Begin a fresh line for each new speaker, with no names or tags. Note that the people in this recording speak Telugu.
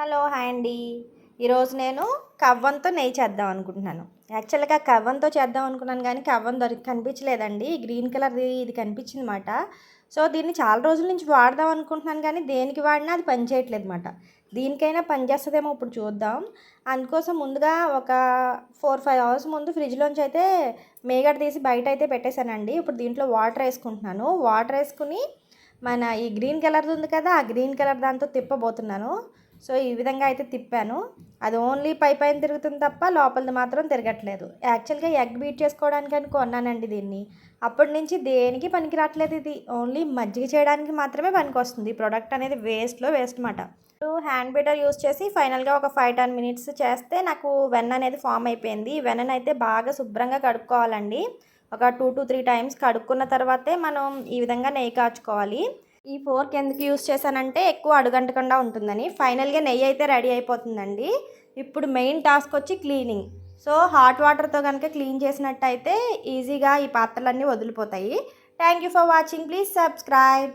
హలో! హాయ్ అండి. ఈరోజు నేను కవ్వంతో నెయ్యి చేద్దాం అనుకుంటున్నాను. యాక్చువల్‌గా కవ్వంతో చేద్దాం అనుకున్నాను గానీ, కవ్వం కనిపించలేదండి. గ్రీన్ కలర్‌ది ఇది కనిపించిందన్నమాట. సో, దీన్ని చాలా రోజుల నుంచి వాడదాం అనుకుంటున్నాను కానీ, దేనికి వాడినా అది పని చేయట్లేదన్నమాట. దీనికైనా పనిచేస్తదేమో ఇప్పుడు చూద్దాం. అందుకోసం ముందుగా ఒక 4, 5 అవర్స్ ముందు ఫ్రిడ్జ్‌లోంచి అయితే మీగడ తీసి బయటైతే పెట్టేశానండి. ఇప్పుడు దీంట్లో వాటర్ ఏసుకుంటున్నాను. వాటర్ ఏసుకొని మన ఈ గ్రీన్ కలర్‌ది ఉంది కదా! ఆ గ్రీన్ కలర్ దాంతో తిప్పబోతున్నాను. సో, ఈ విధంగా అయితే తిప్పాను. అది ఓన్లీ పైన తిరుగుతుంది తప్ప లోపలిది మాత్రం తిరగట్లేదు. యాక్చువల్‌గా ఎగ్ బీట్ చేసుకోవడానికని కొన్నానండి దీన్ని. అప్పటి నుంచి దేనికి పనికి రాట్లేదు ఇది. ఓన్లీ మజ్జిగ చేయడానికి మాత్రమే పనికొస్తుంది. ఈ ప్రొడక్ట్ అనేది వేస్ట్‌లో వేస్ట్ మాట. ఇప్పుడు హ్యాండ్ బీటర్ యూజ్ చేసి ఫైనల్‌గా ఒక 5, 10 మినిట్స్ చేస్తే నాకు వెన్న అనేది ఫామ్ అయిపోయింది. ఈ వెన్ననైతే బాగా శుభ్రంగా కడుక్కోవాలండి. ఒక 2-3 టైమ్స్ కడుక్కున్న తర్వాతే మనం ఈ విధంగా నెయ్యి కాచుకోవాలి. ఈ ఫోర్క్ ఎందుకు యూజ్ చేశానంటే ఎక్కువ అడుగంటకుండా ఉంటుందని. ఫైనల్‌గా నెయ్యి అయితే రెడీ అయిపోతుందండి. ఇప్పుడు మెయిన్ టాస్క్ వచ్చి క్లీనింగ్. సో, హాట్ వాటర్‌తో కనుక క్లీన్ చేసినట్టయితే ఈజీగా ఈ పాత్రలన్నీ వదిలిపోతాయి. Thank you for watching. Please subscribe.